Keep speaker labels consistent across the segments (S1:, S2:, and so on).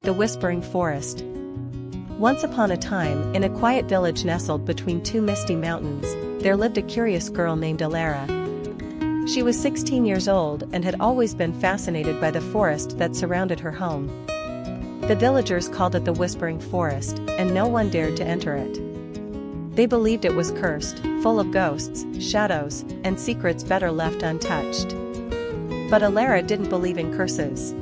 S1: The Whispering Forest. Once upon a time, in a quiet village nestled between two misty mountains, there lived a curious girl named Alara. She was 16 years old and had always been fascinated by the forest that surrounded her home. The villagers called it the Whispering Forest, and no one dared to enter it. They believed it was cursed, full of ghosts, shadows, and secrets better left untouched. But Alara didn't believe in curses.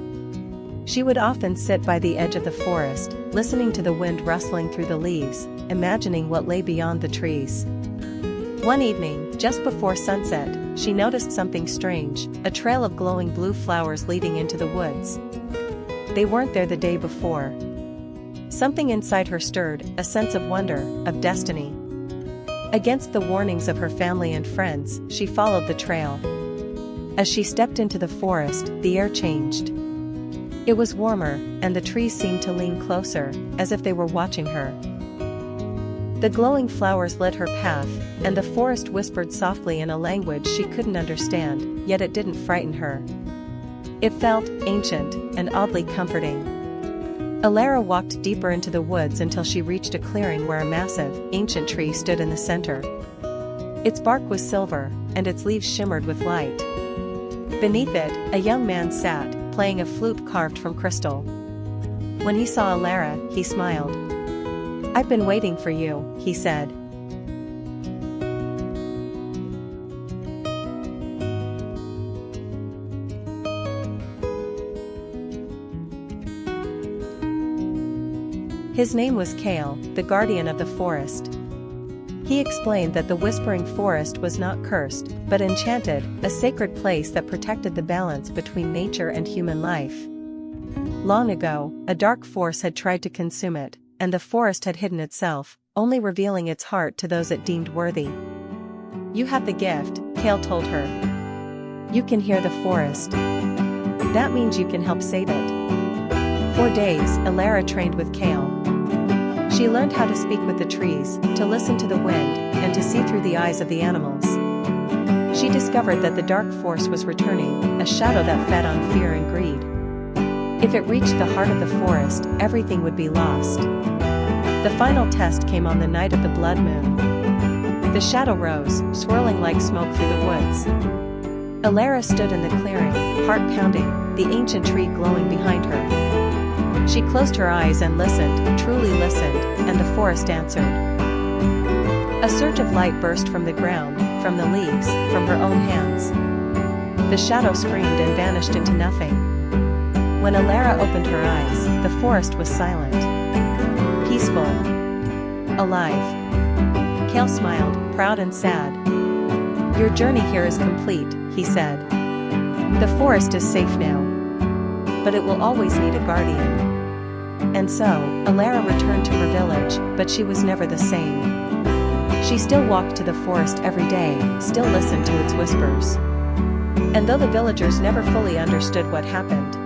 S1: She would often sit by the edge of the forest, listening to the wind rustling through the leaves, imagining what lay beyond the trees. One evening, just before sunset, she noticed something strange, a trail of glowing blue flowers leading into the woods. They weren't there the day before. Something inside her stirred, a sense of wonder, of destiny. Against the warnings of her family and friends, she followed the trail. As she stepped into the forest, the air changed. It was warmer, and the trees seemed to lean closer, as if they were watching her. The glowing flowers lit her path, and the forest whispered softly in a language she couldn't understand, yet it didn't frighten her. It felt ancient and oddly comforting. Alara walked deeper into the woods until she reached a clearing where a massive, ancient tree stood in the center. Its bark was silver, and its leaves shimmered with light. Beneath it, a young man sat, playing a flute carved from crystal. When he saw Alara, he smiled. "I've been waiting for you," he said. His name was Kale, the guardian of the forest. He explained that the Whispering Forest was not cursed, but enchanted, a sacred place that protected the balance between nature and human life. Long ago, a dark force had tried to consume it, and the forest had hidden itself, only revealing its heart to those it deemed worthy. "You have the gift," Kale told her. "You can hear the forest. That means you can help save it." For days, Alara trained with Kale. She learned how to speak with the trees, to listen to the wind, and to see through the eyes of the animals. She discovered that the dark force was returning, a shadow that fed on fear and greed. If it reached the heart of the forest, everything would be lost. The final test came on the night of the blood moon. The shadow rose, swirling like smoke through the woods. Alara stood in the clearing, heart pounding, the ancient tree glowing behind her. She closed her eyes and listened, truly listened, and the forest answered. A surge of light burst from the ground, from the leaves, from her own hands. The shadow screamed and vanished into nothing. When Alara opened her eyes, the forest was silent. Peaceful. Alive. Kale smiled, proud and sad. "Your journey here is complete," he said. "The forest is safe now. But it will always need a guardian." And so, Alara returned to her village, but she was never the same. She still walked to the forest every day, still listened to its whispers. And though the villagers never fully understood what happened,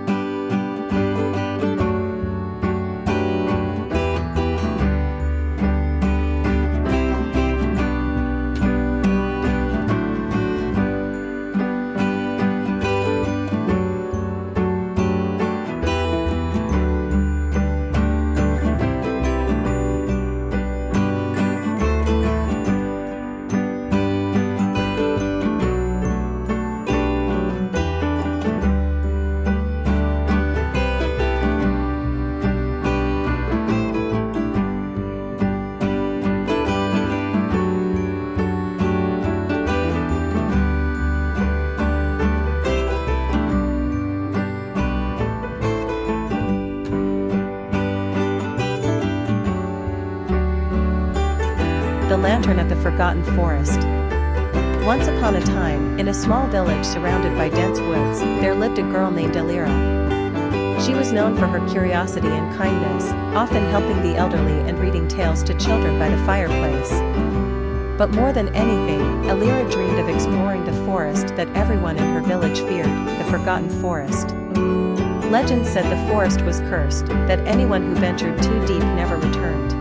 S1: the lantern of the forgotten forest. Once upon a time, in a small village surrounded by dense woods, there lived a girl named Alara. She was known for her curiosity and kindness, often helping the elderly and reading tales to children by the fireplace. But more than anything, Alara dreamed of exploring the forest that everyone in her village feared, the Forgotten Forest. Legend said the forest was cursed, that anyone who ventured too deep never returned.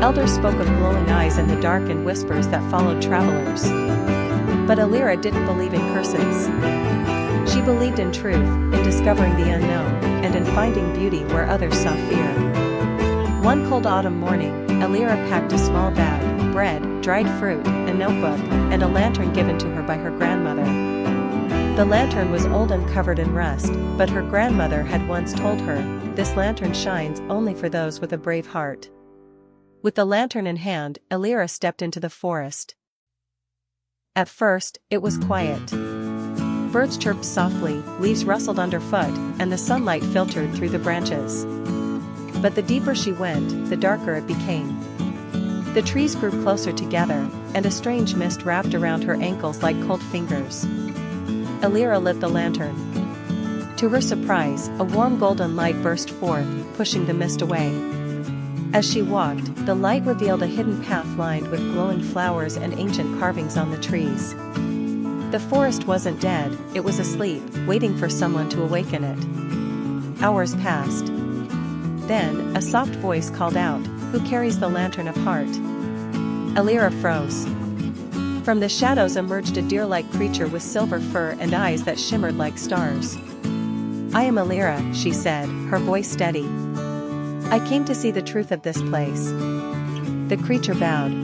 S1: Elders spoke of glowing eyes in the dark and whispers that followed travelers. But Alara didn't believe in curses. She She believed in truth, in discovering the unknown, and in finding beauty where others saw fear. One cold autumn morning, Alira packed a small bag, bread, dried fruit, a notebook, and a lantern given to her by her grandmother. The lantern was old and covered in rust, but her grandmother had once told her, "This lantern shines only for those with a brave heart." With the lantern in hand, Alira stepped into the forest. At first, it was quiet. Birds chirped softly, leaves rustled underfoot, and the sunlight filtered through the branches. But the deeper she went, the darker it became. The trees grew closer together, and a strange mist wrapped around her ankles like cold fingers. Alira lit the lantern. To her surprise, a warm golden light burst forth, pushing the mist away. As she walked, the light revealed a hidden path lined with glowing flowers and ancient carvings on the trees. The forest wasn't dead, it was asleep, waiting for someone to awaken it. Hours passed. Then, a soft voice called out, "Who carries the lantern of heart?" Alira froze. From the shadows emerged a deer-like creature with silver fur and eyes that shimmered like stars. "I am Alira," she said, her voice steady. "I came to see the truth of this place." The creature bowed.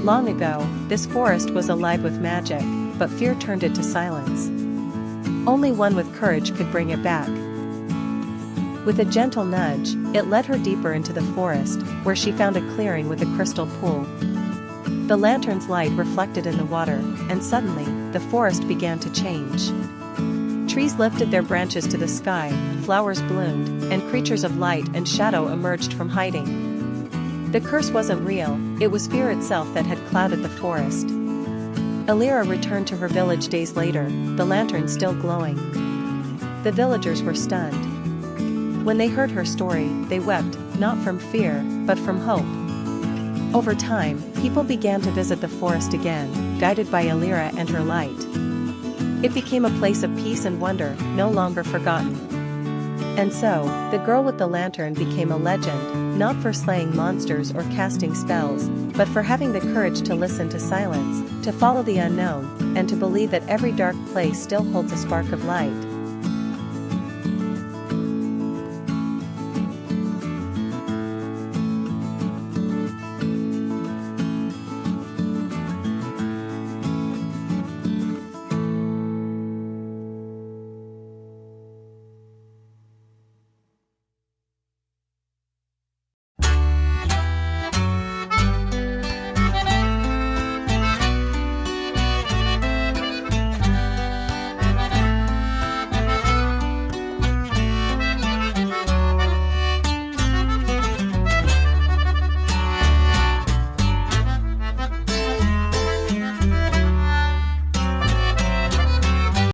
S1: Long ago, this forest was alive with magic, but fear turned it to silence. Only one with courage could bring it back. With a gentle nudge, it led her deeper into the forest, where she found a clearing with a crystal pool. The lantern's light reflected in the water, and suddenly, the forest began to change. Trees lifted their branches to the sky, flowers bloomed, and creatures of light and shadow emerged from hiding. The curse wasn't real, it was fear itself that had clouded the forest. Alira returned to her village days later, the lantern still glowing. The villagers were stunned. When they heard her story, they wept, not from fear, but from hope. Over time, people began to visit the forest again, guided by Alira and her light. It became a place of peace and wonder, no longer forgotten. And so, the girl with the lantern became a legend, not for slaying monsters or casting spells, but for having the courage to listen to silence, to follow the unknown, and to believe that every dark place still holds a spark of light.